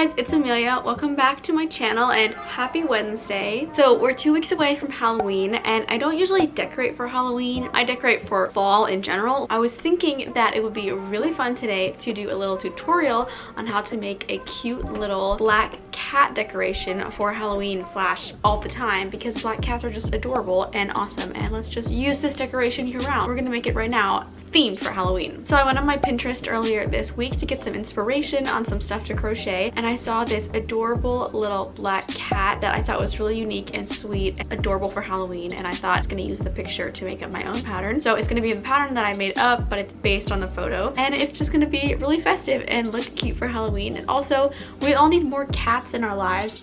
guys, it's Amelia. Welcome back to my channel and happy Wednesday. So we're 2 weeks away from Halloween and I don't usually decorate for Halloween. I decorate for fall in general. I was thinking that it would be really fun today to do a little tutorial on how to make a cute little black cat decoration for Halloween slash all the time, because black cats are just adorable and awesome, and let's just use this decoration year round. We're gonna make it right now themed for Halloween. So I went on my Pinterest earlier this week to get some inspiration on some stuff to crochet, and I saw this adorable little black cat that I thought was really unique and sweet and adorable for Halloween, and I thought I was gonna use the picture to make up my own pattern. So it's gonna be a pattern that I made up, but it's based on the photo, and it's just gonna be really festive and look cute for Halloween. And also, we all need more cats in our lives,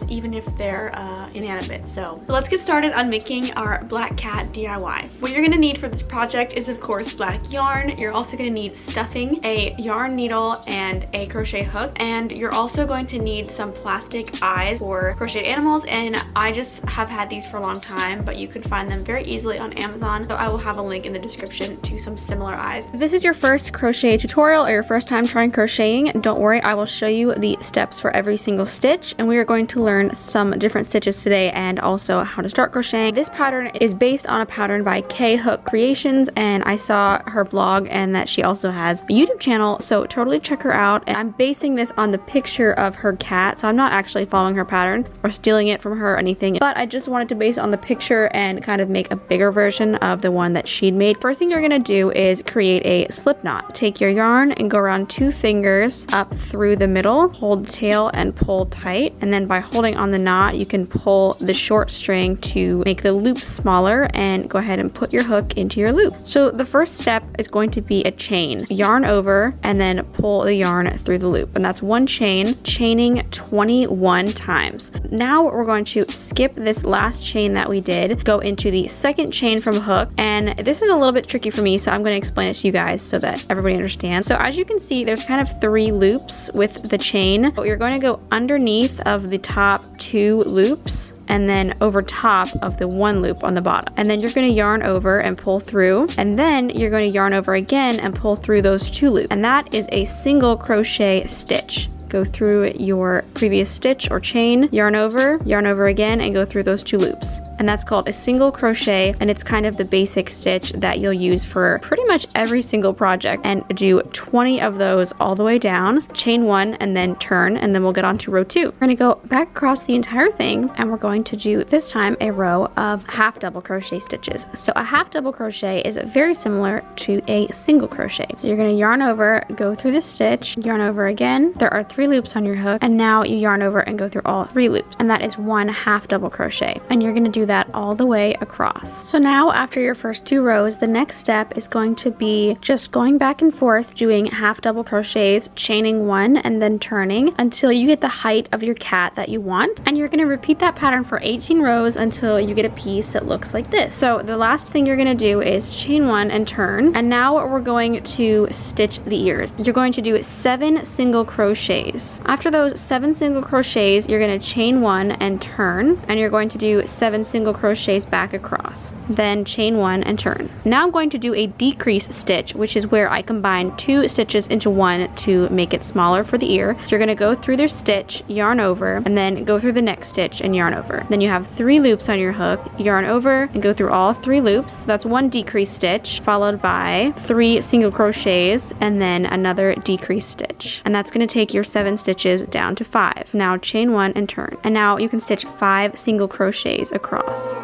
even if they're inanimate. So let's get started on making our black cat DIY. What you're gonna need for this project is, of course, black yarn. You're also gonna need stuffing, a yarn needle, and a crochet hook. And you're also going to need some plastic eyes for crocheted animals, and I just have had these for a long time, but you can find them very easily on Amazon. So I will have a link in the description to some similar eyes. If this is your first crochet tutorial or your first time trying crocheting, don't worry, I will show you the steps for every single stitch, and we are going to learn some different stitches today and also how to start crocheting. This pattern is based on a pattern by K Hook Creations, and I saw her blog and that she also has a YouTube channel, so totally check her out. And I'm basing this on the picture of her cat, so I'm not actually following her pattern or stealing it from her or anything, but I just wanted to base it on the picture and kind of make a bigger version of the one that she'd made. First thing you're gonna do is create a slip knot. Take your yarn and go around 2 fingers up through the middle, hold the tail and pull tight, and then by holding on the knot you can pull the short string to make the loop smaller and go ahead and put your hook into your loop. So the first step is going to be a chain. Yarn over and then pull the yarn through the loop, and that's 1 chain, chaining 21 times. Now we're going to skip this last chain that we did, go into the second chain from a hook, and this is a little bit tricky for me, so I'm going to explain it to you guys so that everybody understands. So as you can see, there's kind of 3 loops with the chain, but you're going to go underneath of the top 2 loops and then over top of the 1 loop on the bottom, and then you're going to yarn over and pull through, and then you're going to yarn over again and pull through those 2 loops, and that is a single crochet stitch. Go through your previous stitch or chain, yarn over again, and go through those 2 loops. And that's called a single crochet, and it's kind of the basic stitch that you'll use for pretty much every single project. And do 20 of those all the way down, chain 1 and then turn, and then we'll get on to row 2. We're gonna go back across the entire thing, and we're going to do this time a row of half double crochet stitches. So a half double crochet is very similar to a single crochet. So you're gonna yarn over, go through the stitch, yarn over again. There are 3 loops on your hook, and now you yarn over and go through all 3 loops, and that is 1 half double crochet, and you're going to do that all the way across. So now after your first 2 rows, the next step is going to be just going back and forth doing half double crochets, chaining 1 and then turning until you get the height of your cat that you want, and you're going to repeat that pattern for 18 rows until you get a piece that looks like this. So the last thing you're going to do is chain 1 and turn, and now we're going to stitch the ears. You're going to do 7 single crochets. After those 7 single crochets, you're going to chain 1 and turn, and you're going to do 7 single crochets back across, then chain 1 and turn. Now I'm going to do a decrease stitch, which is where I combine 2 stitches into 1 to make it smaller for the ear. So you're going to go through their stitch, yarn over, and then go through the next stitch and yarn over. Then you have 3 loops on your hook, yarn over and go through all 3 loops. So that's 1 decrease stitch followed by 3 single crochets and then another decrease stitch, and that's going to take your 7 stitches down to 5. Now chain 1 and turn, and now you can stitch 5 single crochets across.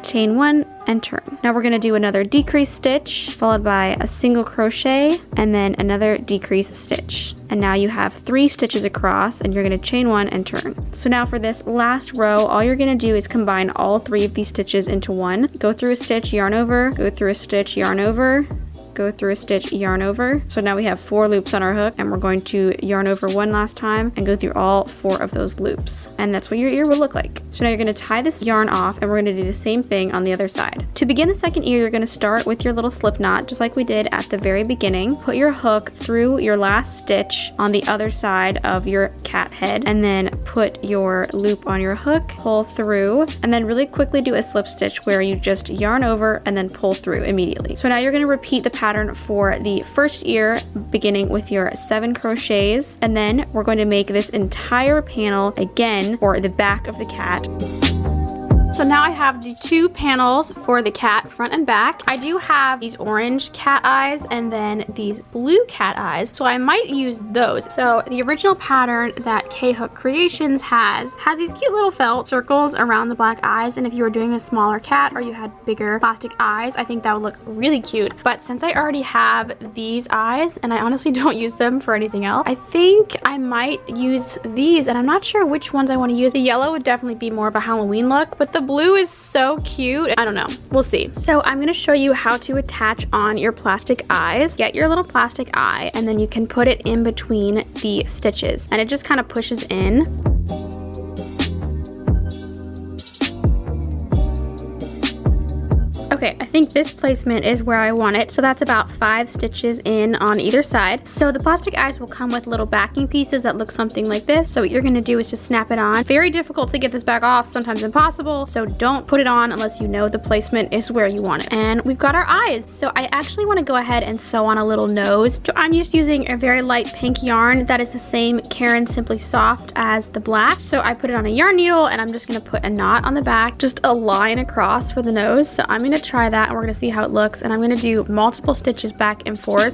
Chain 1 and turn. Now we're going to do another decrease stitch followed by a single crochet and then another decrease stitch, and now you have 3 stitches across, and you're going to chain 1 and turn. So now for this last row, all you're going to do is combine all 3 of these stitches into 1. Go through a stitch, yarn over, go through a stitch, yarn over, go through a stitch, yarn over. So now we have 4 loops on our hook, and we're going to yarn over 1 last time and go through all 4 of those loops. And that's what your ear will look like. So now you're going to tie this yarn off, and we're going to do the same thing on the other side. To begin the second ear, you're going to start with your little slip knot, just like we did at the very beginning. Put your hook through your last stitch on the other side of your cat head, and then put your loop on your hook, pull through, and then really quickly do a slip stitch where you just yarn over and then pull through immediately. So now you're going to repeat the pattern for the first ear, beginning with your 7 crochets, and then we're going to make this entire panel again for the back of the cat. So now I have the 2 panels for the cat, front and back. I do have these orange cat eyes and then these blue cat eyes, so I might use those. So the original pattern that K-Hook Creations has these cute little felt circles around the black eyes, and if you were doing a smaller cat or you had bigger plastic eyes, I think that would look really cute. But since I already have these eyes, and I honestly don't use them for anything else, I think I might use these, and I'm not sure which ones I want to use. The yellow would definitely be more of a Halloween look, but the blue is so cute. I don't know. We'll see. So I'm going to show you how to attach on your plastic eyes. Get your little plastic eye, and then you can put it in between the stitches, and it just kind of pushes in. Okay, I think this placement is where I want it. So that's about 5 stitches in on either side. So the plastic eyes will come with little backing pieces that look something like this. So what you're gonna do is just snap it on. Very difficult to get this back off, sometimes impossible. So don't put it on unless you know the placement is where you want it. And we've got our eyes. So I actually wanna go ahead and sew on a little nose. I'm just using a very light pink yarn that is the same Caron Simply Soft as the black. So I put it on a yarn needle, and I'm just gonna put a knot on the back, just a line across for the nose. So I'm gonna try that, and we're gonna see how it looks, and I'm gonna do multiple stitches back and forth.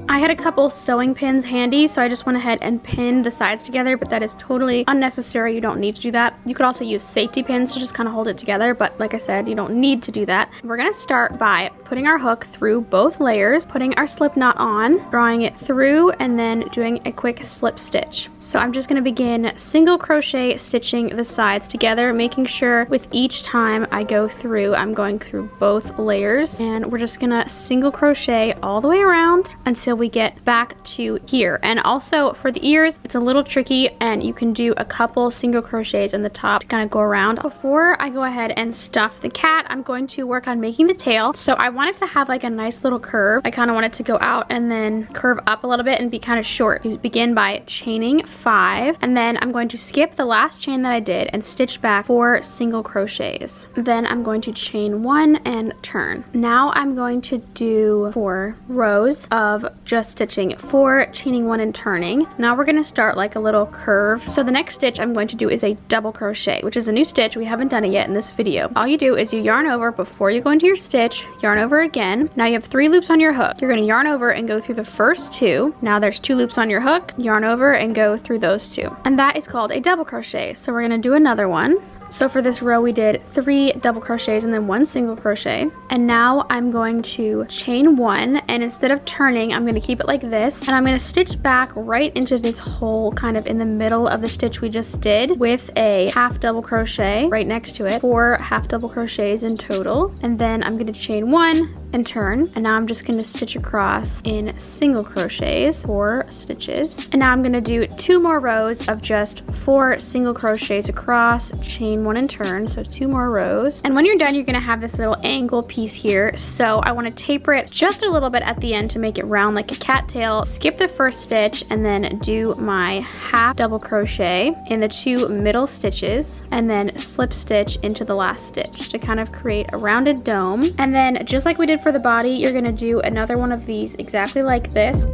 I had a couple sewing pins handy, so I just went ahead and pinned the sides together, but that is totally unnecessary. You don't need to do that. You could also use safety pins to just kind of hold it together, but like I said, you don't need to do that. We're gonna start by putting our hook through both layers, putting our slip knot on, drawing it through, and then doing a quick slip stitch. So I'm just gonna begin single crochet stitching the sides together, making sure with each time I go through, I'm going through both layers, and we're just gonna single crochet all the way around until we get back to here. And also for the ears, it's a little tricky, and you can do a couple single crochets in the top to kind of go around. Before I go ahead and stuff the cat, I'm going to work on making the tail. So I want it to have like a nice little curve. I kind of want it to go out and then curve up a little bit and be kind of short. You begin by chaining 5, and then I'm going to skip the last chain that I did and stitch back 4 single crochets. Then I'm going to chain 1 and turn. Now I'm going to do 4 rows of just stitching 4, chaining 1 and turning. Now we're going to start like a little curve. So the next stitch I'm going to do is a double crochet, which is a new stitch. We haven't done it yet in this video. All you do is you yarn over before you go into your stitch, yarn over again. Now you have 3 loops on your hook. You're going to yarn over and go through the first 2. Now there's 2 loops on your hook, yarn over and go through those 2. And that is called a double crochet. So we're going to do another one. So for this row we did 3 double crochets and then 1 single crochet. And now I'm going to chain 1, and instead of turning, I'm going to keep it like this, and I'm going to stitch back right into this hole kind of in the middle of the stitch we just did with a half double crochet right next to it. 4 half double crochets in total. And then I'm going to chain 1 and turn, and now I'm just going to stitch across in single crochets, 4 stitches. And now I'm going to do 2 more rows of just 4 single crochets across, chain 1 and turn, so 2 more rows. And when you're done, you're going to have this little angle piece here, so I want to taper it just a little bit at the end to make it round like a cattail. Skip the first stitch and then do my half double crochet in the 2 middle stitches, and then slip stitch into the last stitch to kind of create a rounded dome. And then just like we did for the body, you're going to do another one of these exactly like this.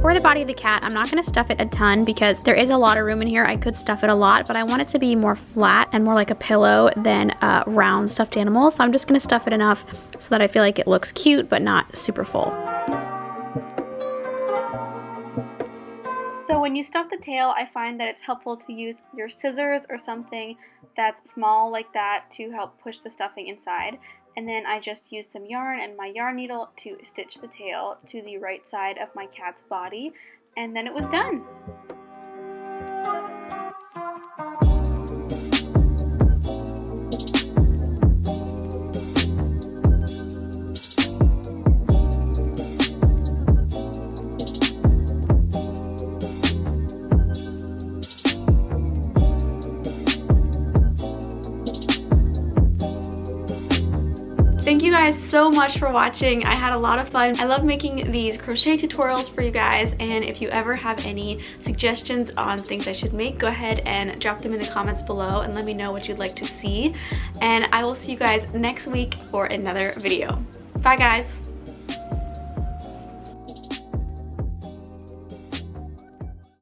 For the body of the cat, I'm not going to stuff it a ton because there is a lot of room in here. I could stuff it a lot, but I want it to be more flat and more like a pillow than a round stuffed animal. So I'm just going to stuff it enough so that I feel like it looks cute but not super full. So when you stuff the tail, I find that it's helpful to use your scissors or something that's small like that to help push the stuffing inside. And then I just used some yarn and my yarn needle to stitch the tail to the right side of my cat's body, and then it was done. thank you guys so much for watching. I had a lot of fun. I love making these crochet tutorials for you guys, and if you ever have any suggestions on things I should make, go ahead and drop them in the comments below and let me know what you'd like to see. And I will see you guys next week for another video. Bye guys.